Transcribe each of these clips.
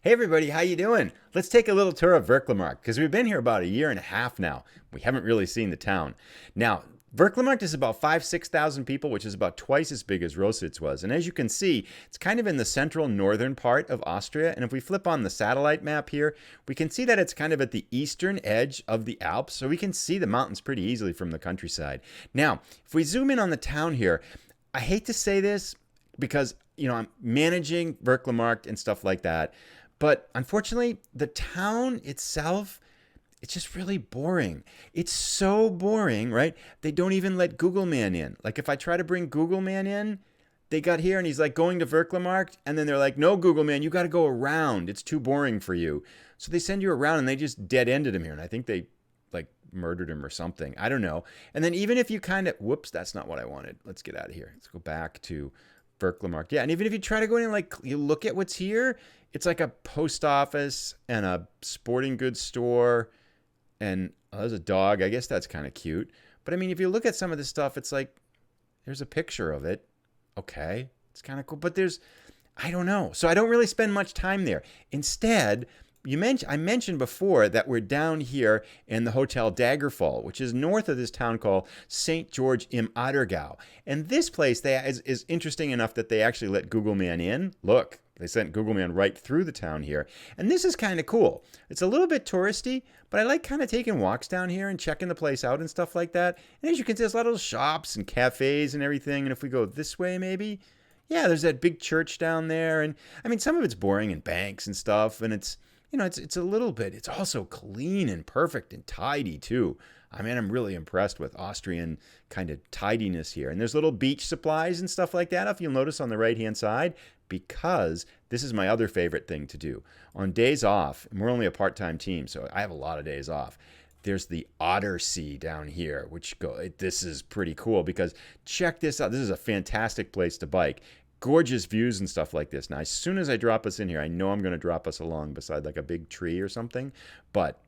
Hey everybody, how you doing? Let's take a little tour of Vöcklamarkt because we've been here about a year and a half now. We haven't really seen the town. Now, Vöcklamarkt is about 6,000 people, which is about twice as big as Rositz was. And as you can see, it's kind of in the central northern part of Austria. And if we flip on the satellite map here, we can see that it's kind of at the eastern edge of the Alps. So we can see the mountains pretty easily from the countryside. Now, if we zoom in on the town here, I hate to say this because, I'm managing Vöcklamarkt and stuff like that. But unfortunately, the town itself, it's just really boring. It's so boring, right? They don't even let Google Man in. Like if I try to bring Google Man in, they got here and he's like going to Vöcklamarkt, and then they're like, no, Google Man, you got to go around. It's too boring for you. So they send you around and they just dead ended him here. And I think they like murdered him or something. I don't know. And then even if you kind of, whoops, that's not what I wanted. Let's get out of here. Let's go back to Vöcklamarkt. Yeah, and even if you try to go in and like you look at what's here, it's like a post office and a sporting goods store, and there's a dog. I guess that's kind of cute. But I mean, if you look at some of this stuff, it's like there's a picture of it. Okay, it's kind of cool, but I don't know. So I don't really spend much time there. Instead, I mentioned before that we're down here in the Hotel Daggerfall, which is north of this town called St. George im Addergau. And this place is interesting enough that they actually let Google Man in. Look, they sent Google Man right through the town here. And this is kind of cool. It's a little bit touristy, but I like kind of taking walks down here and checking the place out and stuff like that. And as you can see, there's a lot of little shops and cafes and everything. And if we go this way, maybe, yeah, there's that big church down there. And I mean, some of it's boring and banks and stuff. And it's a little bit, it's also clean and perfect and tidy too. I mean, I'm really impressed with Austrian kind of tidiness here. And there's little beach supplies and stuff like that, if you'll notice on the right-hand side, because this is my other favorite thing to do. On days off, and we're only a part-time team, so I have a lot of days off. There's the Otter Sea down here, this is pretty cool because check this out. This is a fantastic place to bike. Gorgeous views and stuff like this. Now, as soon as I drop us in here, I know I'm going to drop us along beside like a big tree or something. But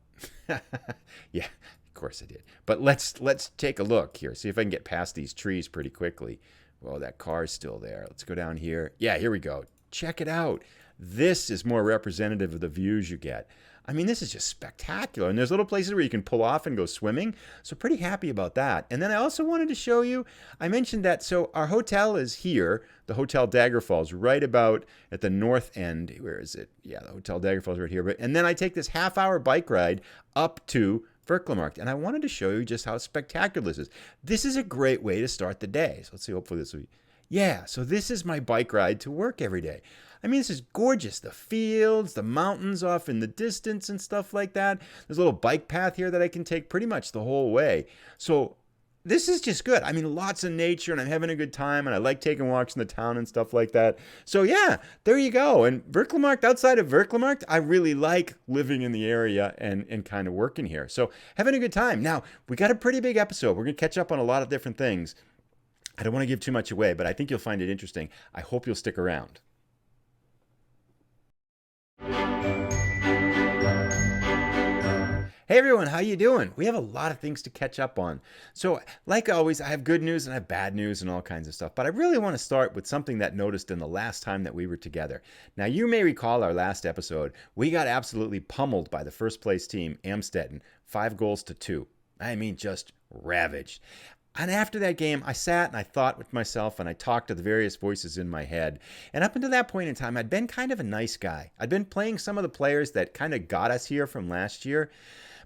yeah, of course I did. But let's take a look here. See if I can get past these trees pretty quickly. Well, that car's still there. Let's go down here. Yeah, here we go. Check it out. This is more representative of the views you get. I mean, this is just spectacular. And there's little places where you can pull off and go swimming. So pretty happy about that. And then I also wanted to show you, I mentioned that, so our hotel is here. The Hotel Daggerfall is right about at the north end. Where is it? Yeah, the Hotel Daggerfall is right here. And then I take this half-hour bike ride up to Vöcklamarkt. And I wanted to show you just how spectacular this is. This is a great way to start the day. So let's see, hopefully this will be, yeah, so this is my bike ride to work every day. I mean, this is gorgeous. The fields, the mountains off in the distance and stuff like that. There's a little bike path here that I can take pretty much the whole way. So this is just good. I mean, lots of nature, and I'm having a good time, and I like taking walks in the town and stuff like that. So yeah, there you go. And Vöcklamarkt, outside of Vöcklamarkt, I really like living in the area and kind of working here. So having a good time. Now, we got a pretty big episode. We're going to catch up on a lot of different things. I don't want to give too much away, but I think you'll find it interesting. I hope you'll stick around. Hey everyone, how you doing? We have a lot of things to catch up on. So, like always, I have good news and I have bad news and all kinds of stuff. But I really want to start with something that noticed in the last time that we were together. Now, you may recall our last episode. We got absolutely pummeled by the first place team, Amstetten, 5-2. I mean, just ravaged. And after that game, I sat and I thought with myself and I talked to the various voices in my head. And up until that point in time, I'd been kind of a nice guy. I'd been playing some of the players that kind of got us here from last year.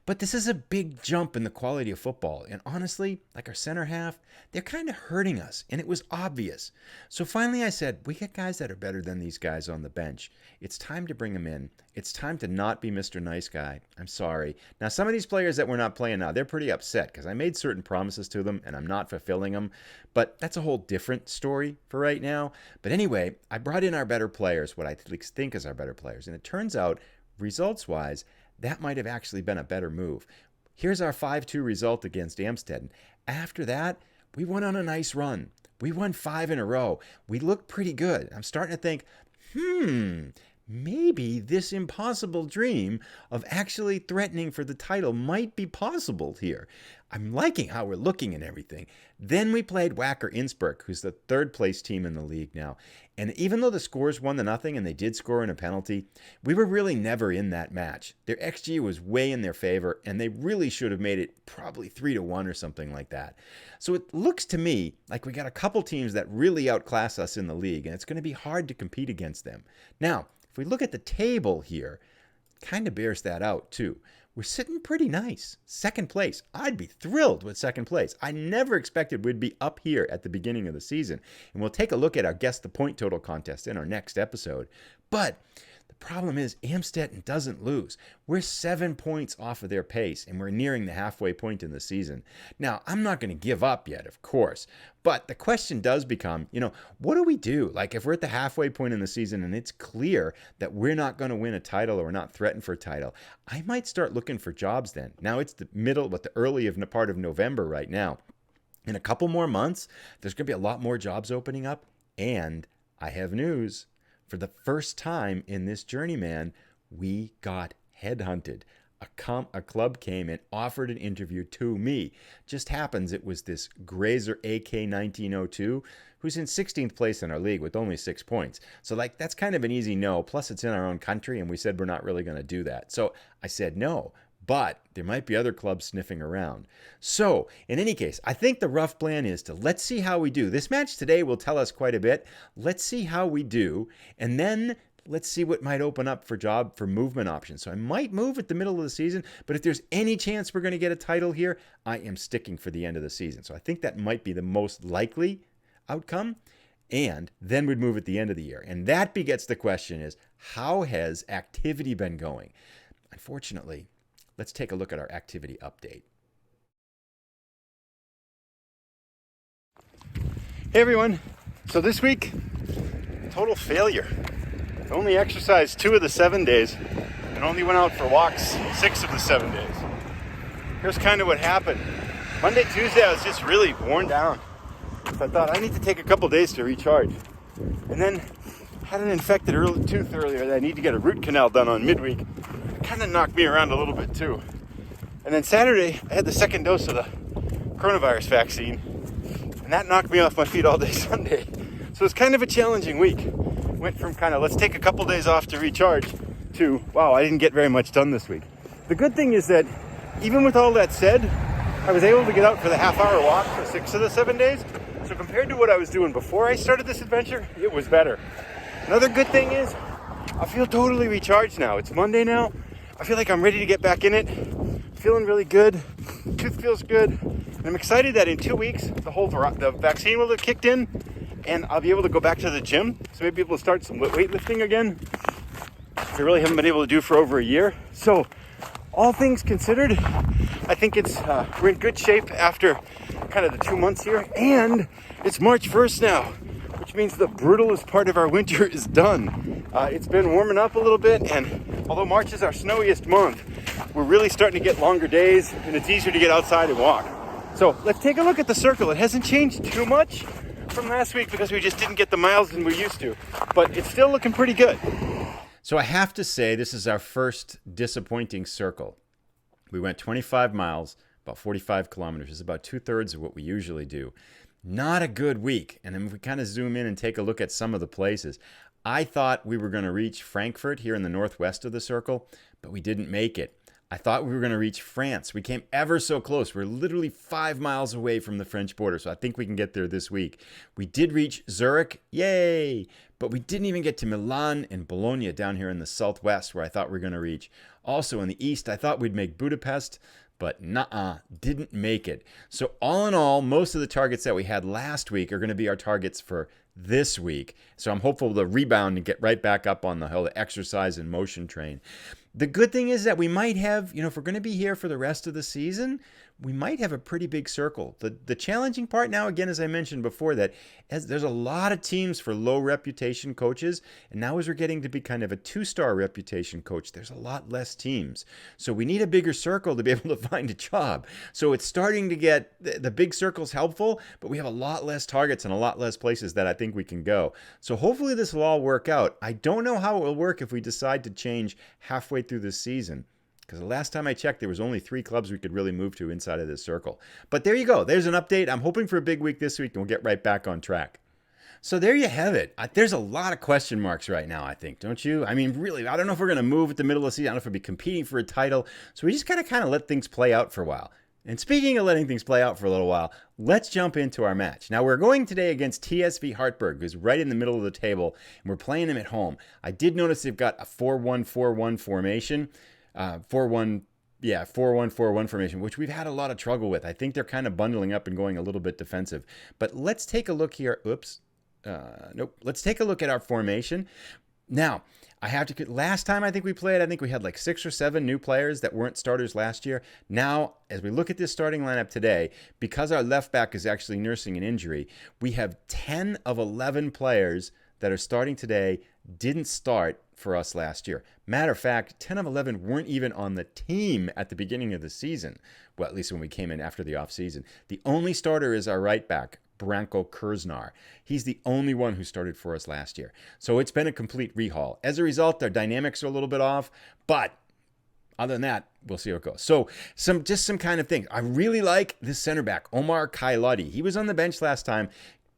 But this is a big jump in the quality of football. And honestly, like our center half, they're kind of hurting us. And it was obvious. So finally I said, we got guys that are better than these guys on the bench. It's time to bring them in. It's time to not be Mr. Nice Guy. I'm sorry. Now, some of these players that we're not playing now, they're pretty upset because I made certain promises to them and I'm not fulfilling them. But that's a whole different story for right now. But anyway, I brought in our better players, what I at least think is our better players. And it turns out, results-wise, that might have actually been a better move. Here's our 5-2 result against Amstetten. After that, we went on a nice run. We won 5 in a row. We looked pretty good. I'm starting to think, maybe this impossible dream of actually threatening for the title might be possible here. I'm liking how we're looking and everything. Then we played Wacker Innsbruck, who's the third place team in the league now. And even though the scores 1-0 and they did score in a penalty, we were really never in that match. Their XG was way in their favor, and they really should have made it probably 3-1 or something like that. So it looks to me like we got a couple teams that really outclass us in the league, and it's going to be hard to compete against them. Now, if we look at the table here, kind of bears that out too. We're sitting pretty nice. Second place. I'd be thrilled with second place. I never expected we'd be up here at the beginning of the season. And we'll take a look at our Guess the Point Total contest in our next episode. But the problem is Amstetten doesn't lose. We're 7 points off of their pace, and we're nearing the halfway point in the season. Now, I'm not going to give up yet, of course. But the question does become, what do we do? Like, if we're at the halfway point in the season and it's clear that we're not going to win a title or we're not threatened for a title, I might start looking for jobs then. Now, it's the early part of November right now. In a couple more months, there's going to be a lot more jobs opening up. And I have news. For the first time in this Journeyman, we got headhunted. A club came and offered an interview to me. Just happens it was this Grazer AK 1902, who's in 16th place in our league with only 6 points. So that's kind of an easy no. Plus it's in our own country, and we said we're not really going to do that. So I said no. But there might be other clubs sniffing around. So, in any case, I think the rough plan is to let's see how we do. This match today will tell us quite a bit. Let's see how we do. And then let's see what might open up for movement options. So I might move at the middle of the season, but if there's any chance we're going to get a title here, I am sticking for the end of the season. So I think that might be the most likely outcome. And then we'd move at the end of the year. And that begets the question is, how has activity been going? Unfortunately, let's take a look at our activity update. Hey everyone, so this week, total failure. I only exercised 2 of the 7 days and only went out for walks 6 of the 7 days. Here's kind of what happened. Monday, Tuesday, I was just really worn down. So I thought I need to take a couple days to recharge. And then had an infected tooth earlier that I need to get a root canal done on midweek. It kind of knocked me around a little bit too. And then Saturday, I had the second dose of the coronavirus vaccine. And that knocked me off my feet all day Sunday. So it's kind of a challenging week. Went from kind of let's take a couple days off to recharge to, wow, I didn't get very much done this week. The good thing is that even with all that said, I was able to get out for the half-hour walk for 6 of the 7 days. So compared to what I was doing before I started this adventure, it was better. Another good thing is I feel totally recharged now. It's Monday now. I feel like I'm ready to get back in it. Feeling really good. Tooth feels good. And I'm excited that in 2 weeks, the vaccine will have kicked in and I'll be able to go back to the gym. So maybe able to start some weightlifting again, which I really haven't been able to do for over a year. So all things considered, I think we're in good shape after kind of the 2 months here. And it's March 1st now, which means the brutalest part of our winter is done. It's been warming up a little bit, and although March is our snowiest month, we're really starting to get longer days, and it's easier to get outside and walk. So let's take a look at the circle. It hasn't changed too much from last week because we just didn't get the miles than we used to, but it's still looking pretty good. So I have to say this is our first disappointing circle. We went 25 miles, about 45 kilometers. It's about 2/3 of what we usually do. Not a good week. And then if we kind of zoom in and take a look at some of the places, I thought we were going to reach Frankfurt here in the northwest of the circle, but we didn't make it. I thought we were going to reach France. We came ever so close. We're literally 5 miles away from the French border, so I think we can get there this week. We did reach Zurich, yay! But we didn't even get to Milan and Bologna down here in the southwest where I thought we were going to reach. Also in the east, I thought we'd make Budapest, but didn't make it. So all in all, most of the targets that we had last week are going to be our targets for this week. So I'm hopeful to rebound and get right back up on the exercise and motion train. The good thing is that we might have, if we're going to be here for the rest of the season, we might have a pretty big circle. The challenging part now, again, as I mentioned before, that as there's a lot of teams for low reputation coaches, and now as we're getting to be kind of a 2-star reputation coach, there's a lot less teams. So we need a bigger circle to be able to find a job. So it's starting to get, the big circle's helpful, but we have a lot less targets and a lot less places that I think we can go. So hopefully this will all work out. I don't know how it will work if we decide to change halfway through this season. Because the last time I checked, there was only 3 clubs we could really move to inside of this circle. But there you go. There's an update. I'm hoping for a big week this week, and we'll get right back on track. So there you have it. There's a lot of question marks right now, I think, don't you? I mean, really, I don't know if we're going to move at the middle of the season. I don't know if we'll be competing for a title. So we just got to kind of let things play out for a while. And speaking of letting things play out for a little while, let's jump into our match. Now, we're going today against TSV Hartberg, who's right in the middle of the table, and we're playing them at home. I did notice they've got a 4-1-4-1 formation, 4-1-4-1 formation, which we've had a lot of trouble with. I think they're kind of bundling up and going a little bit defensive. But let's take a look here. Let's take a look at our formation. Now, last time I think we played, I think we had like 6 or 7 new players that weren't starters last year. Now, as we look at this starting lineup today, because our left back is actually nursing an injury, we have 10 of 11 players that are starting today didn't start for us last year. Matter of fact, 10 of 11 weren't even on the team at the beginning of the season. Well, at least when we came in after the offseason. The only starter is our right back, Branko Kurznar. He's the only one who started for us last year. So it's been a complete rehaul. As a result, our dynamics are a little bit off, but other than that, we'll see how it goes. So some kind of things. I really like this center back, Omar Kailotti. He was on the bench last time.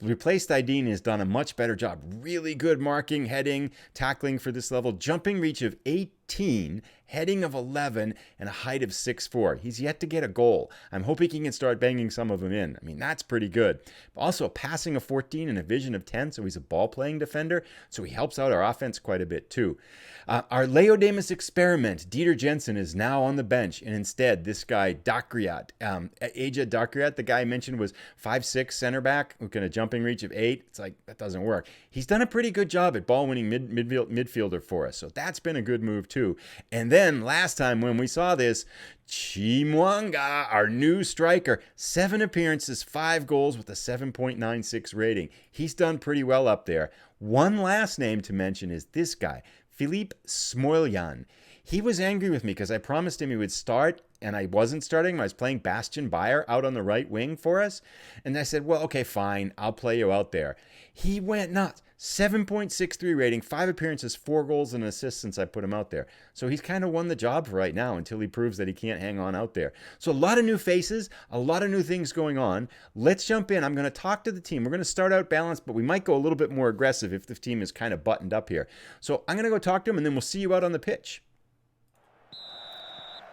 Replaced Ideen has done a much better job. Really good marking, heading, tackling for this level. Jumping reach of 18, heading of 11, and a height of 6'4". He's yet to get a goal. I'm hoping he can start banging some of them in. I mean, that's pretty good. Also, a passing of 14 and a vision of 10, so he's a ball-playing defender, so he helps out our offense quite a bit, too. Our Leodamus experiment, Dieter Jensen, is now on the bench, and instead, this guy, Dakriat, Aja Dakriat, the guy I mentioned was 5'6", center back, who can a jumping reach of 8. It's like, that doesn't work. He's done a pretty good job at ball-winning midfielder for us, so that's been a good move, too. And then, last time when we saw this, Chimwanga, our new striker, 7 appearances, 5 goals with a 7.96 rating. He's done pretty well up there. One last name to mention is this guy, Philippe Smoiljan. He was angry with me because I promised him he would start, and I wasn't starting. I was playing Bastian Bayer out on the right wing for us. And I said, well, okay, fine. I'll play you out there. He went nuts. 7.63 rating, 5 appearances, 4 goals and assists since I put him out there. So he's kind of won the job for right now until he proves that he can't hang on out there. So a lot of new faces, a lot of new things going on. Let's jump in. I'm going to talk to the team. We're going to start out balanced, but we might go a little bit more aggressive if the team is kind of buttoned up here. So I'm going to go talk to him, and then we'll see you out on the pitch.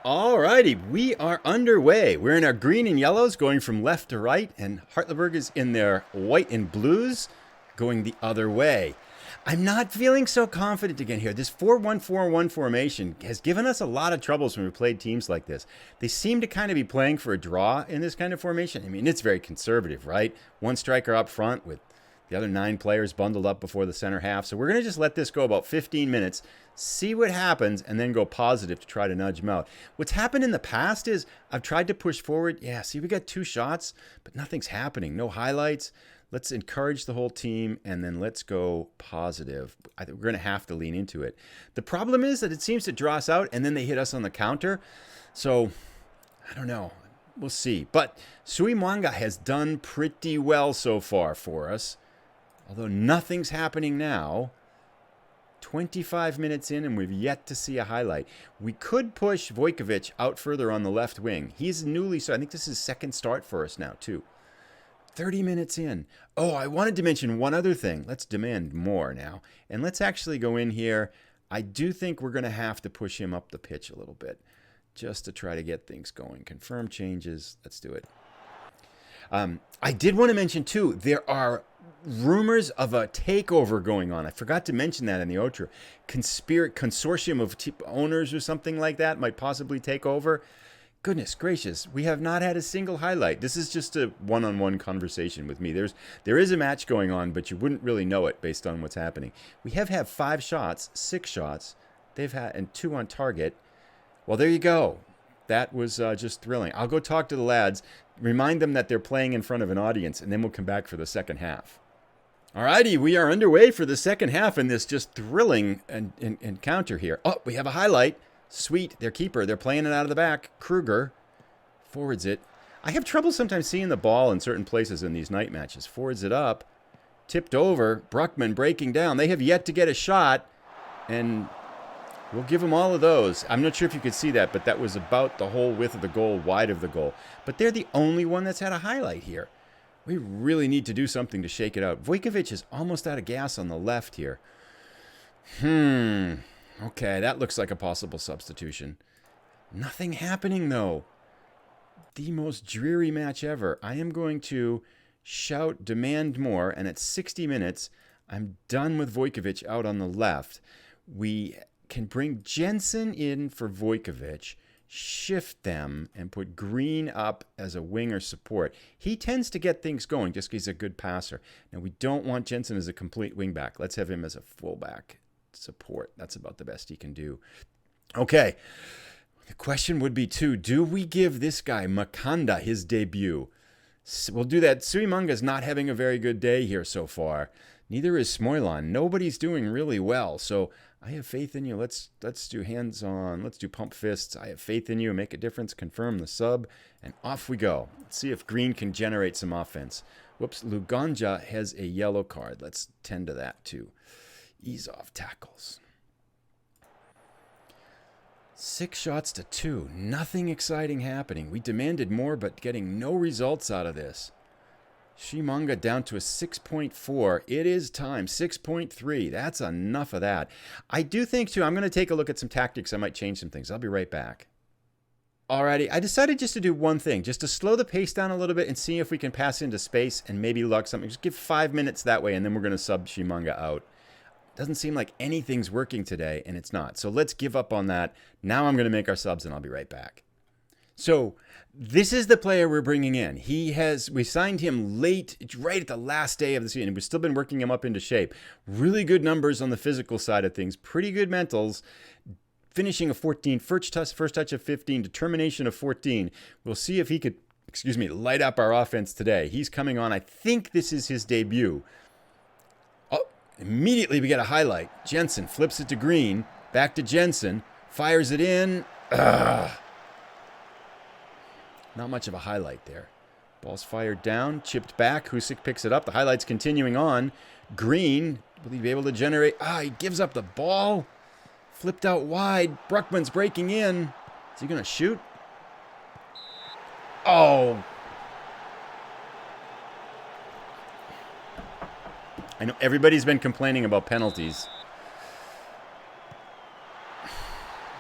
Alrighty, we are underway. We're in our green and yellows going from left to right, and Hartleberg is in their white and blues going the other way. I'm not feeling so confident again here. This 4-1-4-1 formation has given us a lot of troubles when we played teams like this. They seem to kind of be playing for a draw in this kind of formation. I mean, it's very conservative, right? One striker up front with the other 9 players bundled up before the center half. So we're going to just let this go about 15 minutes, see what happens, and then go positive to try to nudge them out. What's happened in the past is I've tried to push forward. Yeah, see, we got 2 shots, but nothing's happening. No highlights. Let's encourage the whole team, and then let's go positive. I think we're going to have to lean into it. The problem is that it seems to draw us out, and then they hit us on the counter. So, I don't know. We'll see. But Sui Mwanga has done pretty well so far for us, although nothing's happening now. 25 minutes in, and we've yet to see a highlight. We could push Vojkovic out further on the left wing. He's newly started. I think this is his second start for us now, too. 30 minutes in. Oh, I wanted to mention one other thing. Let's demand more now. And let's actually go in here. I do think we're going to have to push him up the pitch a little bit just to try to get things going. Confirm changes. Let's do it. I did want to mention, too, there are rumors of a takeover going on. I forgot to mention that in the outro. Consortium of owners or something like that might possibly take over. Goodness gracious, we have not had a single highlight. This is just a one-on-one conversation with me. There is a match going on, but you wouldn't really know it based on what's happening. We have had 5 shots, 6 shots. They've had, and 2 on target. Well, there you go. That was just thrilling. I'll go talk to the lads, remind them that they're playing in front of an audience, and then we'll come back for the second half. Alrighty, we are underway for the second half in this just thrilling encounter here. Oh, we have a highlight. Sweet, their keeper. They're playing it out of the back. Kruger forwards it. I have trouble sometimes seeing the ball in certain places in these night matches. Forwards it up. Tipped over. Bruckman breaking down. They have yet to get a shot. And we'll give them all of those. I'm not sure if you could see that, but that was about the whole width of the goal, wide of the goal. But they're the only one that's had a highlight here. We really need to do something to shake it out. Vojkovic is almost out of gas on the left here. Okay, that looks like a possible substitution. Nothing happening, though. The most dreary match ever. I am going to shout, demand more, and at 60 minutes, I'm done with Vojkovic out on the left. We can bring Jensen in for Vojkovic, shift them, and put Green up as a winger support. He tends to get things going just because he's a good passer. Now, we don't want Jensen as a complete wingback. Let's have him as a fullback support. That's about the best he can do. Okay. The question would be, too, do we give this guy, Makanda, his debut? We'll do that. Suimanga's not having a very good day here so far. Neither is Smoilan. Nobody's doing really well. So I have faith in you. Let's do hands-on. Let's do pump fists. I have faith in you. Make a difference. Confirm the sub. And off we go. Let's see if Green can generate some offense. Whoops. Luganja has a yellow card. Let's tend to that, too. Ease off tackles. 6 shots to 2. Nothing exciting happening. We demanded more, but getting no results out of this. Shimanga down to a 6.4. It is time. 6.3. That's enough of that. I do think, too, I'm going to take a look at some tactics. I might change some things. I'll be right back. Alrighty. I decided just to do one thing, just to slow the pace down a little bit and see if we can pass into space and maybe luck something. Just give 5 minutes that way, and then we're going to sub Shimanga out. Doesn't seem like anything's working today, and it's not. So let's give up on that. Now I'm going to make our subs, and I'll be right back. So this is the player we're bringing in. We signed him late, right at the last day of the season. We've still been working him up into shape. Really good numbers on the physical side of things. Pretty good mentals. Finishing a 14, first touch of 15, determination of 14. We'll see if he could, light up our offense today. He's coming on. I think this is his debut. Immediately we get a highlight. Jensen flips it to Green. Back to Jensen. Fires it in. Not much of a highlight there. Ball's fired down. Chipped back. Husik picks it up. The highlight's continuing on. Green, will he be able to generate? He gives up the ball. Flipped out wide. Bruckman's breaking in. Is he going to shoot? Oh. I know everybody's been complaining about penalties.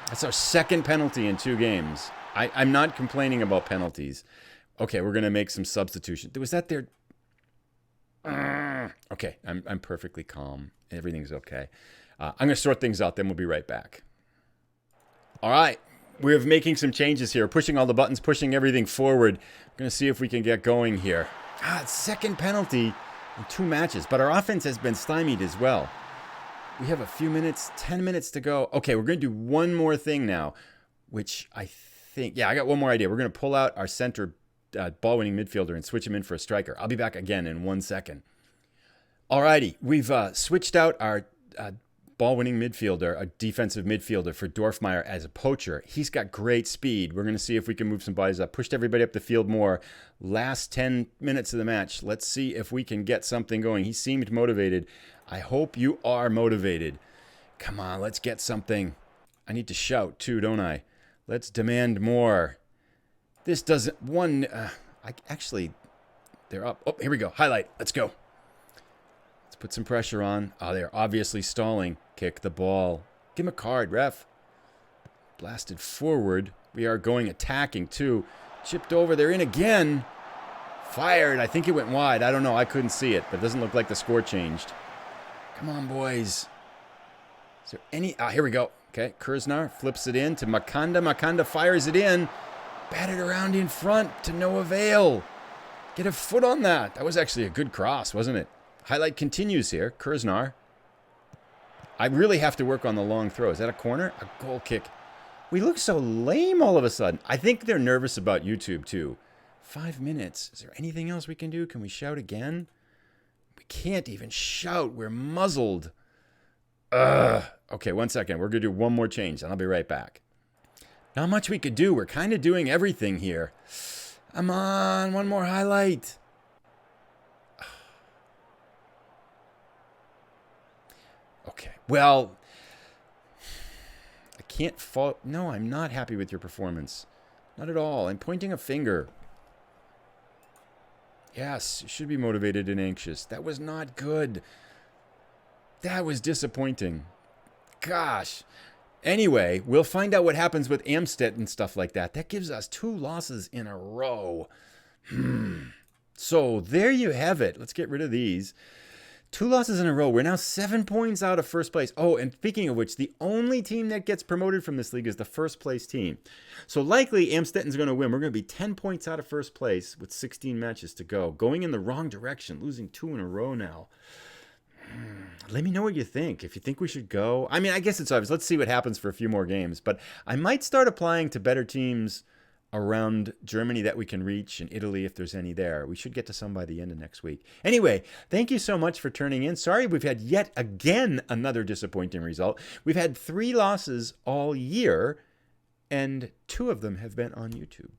That's our second penalty in 2 games. I'm not complaining about penalties. Okay, we're going to make some substitutions. Was that there? Okay, I'm perfectly calm. Everything's okay. I'm going to sort things out, then we'll be right back. All right, we're making some changes here. Pushing all the buttons, pushing everything forward. We're going to see if we can get going here. Second penalty in 2 matches, but our offense has been stymied as well. We have a few minutes, 10 minutes to go. Okay, we're going to do one more thing now, which I think, I got one more idea. We're going to pull out our center ball-winning midfielder and switch him in for a striker. I'll be back again in 1 second. Alrighty, we've switched out our ball-winning midfielder, a defensive midfielder for Dorfmeyer as a poacher. He's got great speed. We're going to see if we can move some bodies up. Pushed everybody up the field more. Last 10 minutes of the match. Let's see if we can get something going. He seemed motivated. I hope you are motivated. Come on, let's get something. I need to shout too, don't I? Let's demand more. This doesn't... they're up. Oh, here we go. Highlight. Let's go. Let's put some pressure on. They're obviously stalling. Kick the ball. Give him a card, ref. Blasted forward. We are going attacking, too. Chipped over. They're in again. Fired. I think it went wide. I don't know. I couldn't see it, but it doesn't look like the score changed. Come on, boys. Is there any... here we go. Okay, Kurznar flips it in to Makanda. Makanda fires it in. Batted around in front to no avail. Get a foot on that. That was actually a good cross, wasn't it? Highlight continues here. Kurznar. I really have to work on the long throw. Is that a corner? A goal kick. We look so lame all of a sudden. I think they're nervous about YouTube, too. 5 minutes. Is there anything else we can do? Can we shout again? We can't even shout. We're muzzled. Okay, 1 second. We're going to do one more change, and I'll be right back. Not much we could do. We're kind of doing everything here. Come on. One more highlight. Okay. Well, I can't fault. No, I'm not happy with your performance. Not at all. I'm pointing a finger. Yes, you should be motivated and anxious. That was not good. That was disappointing. Gosh. Anyway, we'll find out what happens with Amstead and stuff like that. That gives us 2 losses in a row. So there you have it. Let's get rid of these. 2 losses in a row. We're now 7 points out of first place. Oh, and speaking of which, the only team that gets promoted from this league is the first place team. So likely Amstetten's going to win. We're going to be 10 points out of first place with 16 matches to go. Going in the wrong direction, losing 2 in a row now. Let me know what you think. If you think we should go. I mean, I guess it's obvious. Let's see what happens for a few more games. But I might start applying to better teams around Germany that we can reach, and Italy if there's any there. We should get to some by the end of next week. Anyway, thank you so much for tuning in. Sorry we've had yet again another disappointing result. We've had 3 losses all year, and 2 of them have been on YouTube.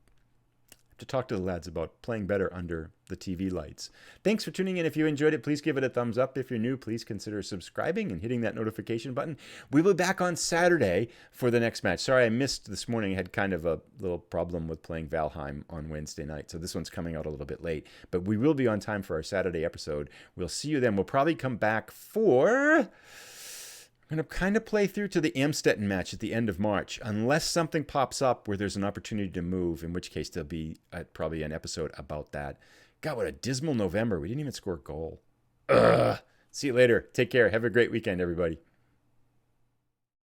To talk to the lads about playing better under the TV lights. Thanks for tuning in. If you enjoyed it, please give it a thumbs up. If you're new, please consider subscribing and hitting that notification button. We'll be back on Saturday for the next match. Sorry, I missed this morning. I had kind of a little problem with playing Valheim on Wednesday night, so this one's coming out a little bit late. But we will be on time for our Saturday episode. We'll see you then. We'll probably come back for... I'm going to kind of play through to the Amstetten match at the end of March, unless something pops up where there's an opportunity to move, in which case there'll be probably an episode about that. God, what a dismal November. We didn't even score a goal. Ugh. See you later. Take care. Have a great weekend, everybody.